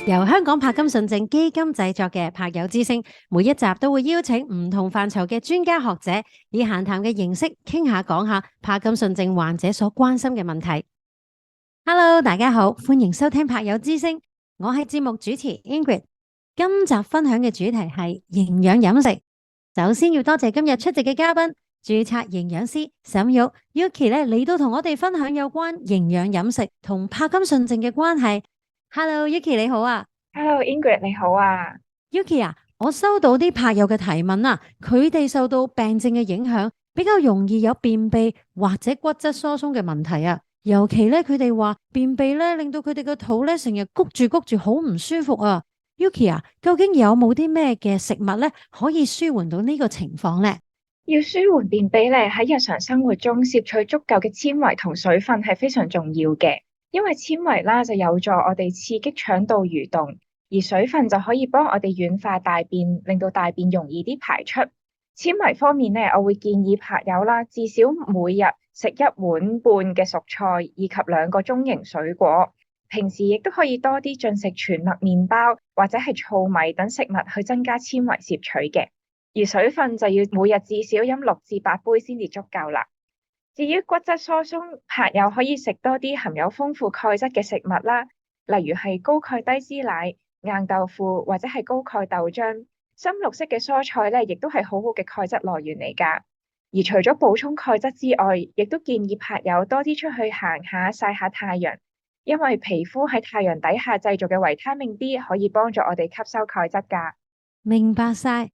由香港柏金遜症基金製作嘅柏友之聲，每一集都會邀請唔同範疇嘅專家學者，以閒談嘅形式傾下講下柏金遜症患者所關心嘅問題。Hello，大家好，歡迎收聽柏友之聲，我係節目主持 Ingrid。今集分享嘅主題係營養飲食。首先要多謝今日出席嘅嘉賓，註冊營養師沈玉 Yuki 咧，你都同我哋分享有關營養飲食同柏金遜症嘅關係。Hello，Yuki 你好啊。Hello Ingrid 你好啊。Yuki 啊，我收到啲柏友嘅提問啊，佢哋受到病症嘅影響，比較容易有便秘或者骨質疏鬆嘅問題啊。尤其咧，佢哋話便秘咧令到佢哋個肚咧成日谷住，好唔舒服啊。Yuki 啊，究竟有冇啲咩嘅食物咧可以舒緩到呢個情況咧？要舒緩便秘咧，喺日常生活中攝取足夠嘅纖維同水分係非常重要嘅。因為纖維啦就有助我哋刺激腸道蠕動，而水分就可以幫我哋軟化大便，令到大便容易啲排出。纖維方面咧，我會建議柏友啦，至少每日食1碗半嘅熟菜，以及2個中型水果。平時亦都可以多啲進食全麥麵包或者係糙米等食物去增加纖維攝取嘅。而水分就要每日至少飲6至8杯先至足夠啦。至於骨質疏鬆，柏友可以食多啲含有豐富鈣質嘅食物啦，例如係高鈣低脂奶、硬豆腐或者係高鈣豆漿。深綠色嘅蔬菜咧，亦都係好好嘅鈣質來源嚟㗎。而除咗補充鈣質之外，亦都建議柏友多啲出去行下、曬下太陽，因為皮膚喺太陽底下製造嘅維他命 D 可以幫助我哋吸收鈣質㗎。明白晒。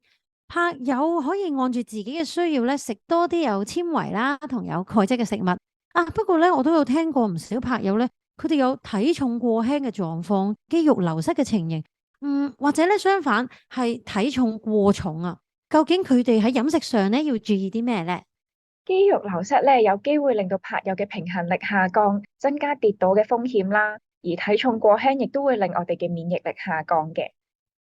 柏友可以按住自己嘅需要咧，食多啲有纖維啦，同有鈣質嘅食物啊。不過咧，我都有聽過唔少柏友咧，佢哋有體重過輕嘅狀況，肌肉流失嘅情形，或者咧相反係體重過重啊。究竟佢哋喺飲食上咧要注意啲咩咧？肌肉流失咧，有機會令到柏友嘅平衡力下降，增加跌倒嘅風險啦。而體重過輕亦都會令我哋嘅免疫力下降嘅。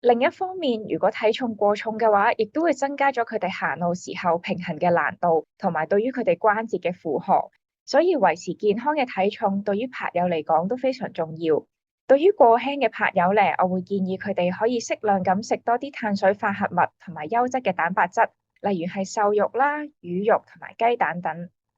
另一方面，如果體重過重嘅話，亦都會增加咗佢哋行路時候平衡嘅難度，同埋對於佢哋關節嘅負荷。所以維持健康嘅體重對於柏友嚟講都非常重要。對於過輕嘅柏友咧，我會建議佢哋可以適量咁食多啲碳水化合物同埋優質嘅蛋白質，例如係瘦肉啦、魚肉同埋雞蛋等。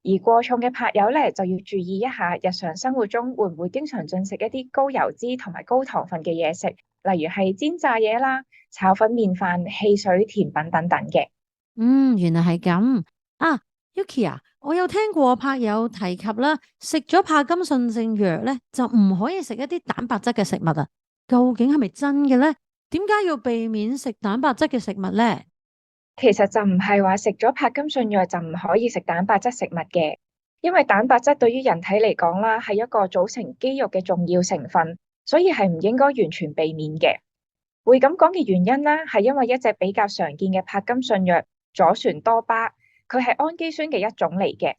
而過重嘅柏友咧，就要注意一下日常生活中會唔會經常進食一啲高油脂同埋高糖分嘅嘢食，例如係煎炸嘢啦、炒粉麵飯、汽水甜品等等嘅。原來係咁啊。Yuki 啊，我有聽過柏友提及啦，食咗柏金遜症藥咧，就唔可以食一啲蛋白質嘅食物啊。究竟係咪真嘅咧？點解要避免食蛋白質嘅食物咧？其實就唔係話食咗柏金遜藥就唔可以食蛋白質食物嘅，因為蛋白質對於人體嚟講啦，係一個組成肌肉嘅重要成分，所以係唔應該完全避免嘅。會咁講嘅原因啦，係因為一隻比較常見嘅柏金遜藥左旋多巴，佢係氨基酸嘅一種嚟嘅。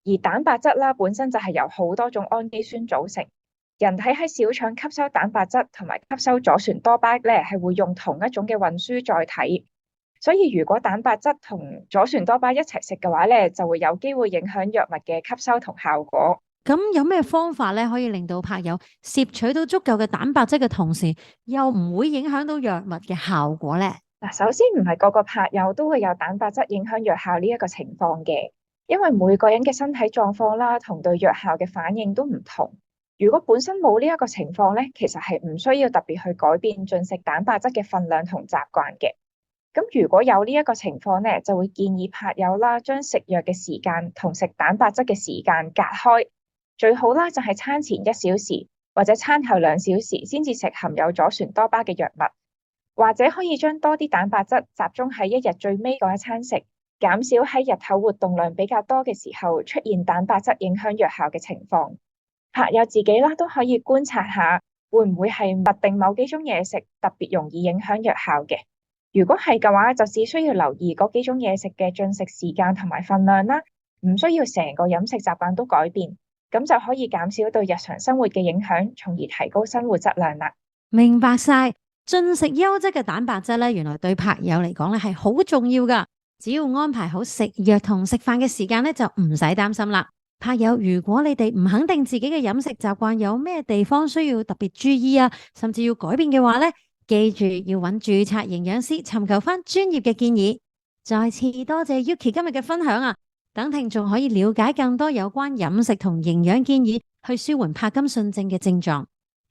而蛋白質啦本身就係由好多種氨基酸組成，人體喺小腸吸收蛋白質同埋吸收左旋多巴咧，係會用同一種嘅運輸載體。所以如果蛋白質同左旋多巴一齊食嘅話咧，就會有機會影響藥物嘅吸收同效果。咁有咩方法咧，可以令到柏友攝取到足夠嘅蛋白質嘅同時，又唔會影響到藥物嘅效果咧？嗱，首先唔係個個柏友都會有蛋白質影響藥效呢一個情況嘅，因為每個人嘅身體狀況啦，同對藥效嘅反應都唔同。如果本身冇呢一個情況咧，其實係唔需要特別去改變進食蛋白質嘅分量同習慣嘅。咁如果有呢一個情況咧，就會建議柏友啦，將食藥嘅時間同食蛋白質嘅時間隔開，最好啦就係餐前1小時或者餐後2小時先至食含有左旋多巴嘅藥物，或者可以將多啲蛋白質集中喺一日最尾嗰一餐食，減少喺日頭活動量比較多嘅時候出現蛋白質影響藥效嘅情況。柏友自己啦都可以觀察下，會唔會係特定某幾種嘢食特別容易影響藥效嘅。如果係嘅話，就只需要留意嗰幾種嘢食嘅進食時間同埋份量啦，唔需要成個飲食習慣都改變，咁就可以減少對日常生活嘅影響，從而提高生活質量啦。明白晒，進食優質嘅蛋白質咧，原來對柏友嚟講咧係好重要噶。只要安排好食藥同食飯嘅時間咧，就唔使擔心啦。拍友，如果你哋唔肯定自己嘅飲食習慣有咩地方需要特別注意啊，甚至要改變嘅話呢，記住要揾註冊營養師尋求翻專業嘅建議。再次多謝 Yuki 今日嘅分享啊！等聽眾可以了解更多有關飲食同營養建議，去舒緩帕金遜症嘅症狀。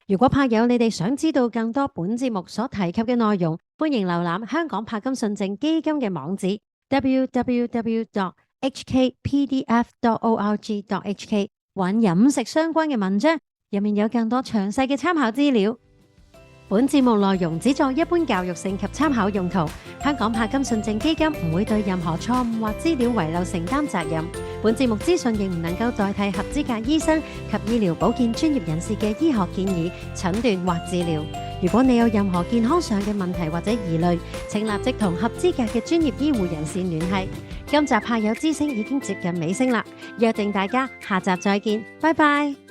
如果拍友你哋想知道更多本節目所提及嘅內容，歡迎瀏覽香港帕金遜症基金嘅網址 www.hkpdf.org.hk 揾飲食相關嘅文章，入面有更多詳細嘅參考資料。本節目內容只作一般教育性及參考用途，香港帕金遜症基金唔會對任何錯誤或資料遺漏承擔責任。本節目資訊亦唔能夠代替合資格醫生及醫療保健專業人士嘅醫學建議、診斷或治療。如果你有任何健康上嘅問題或者疑慮，請立即同合資格嘅專業醫護人士聯繫。今集帕友之聲已經接近尾聲啦，約定大家下集再見，拜拜。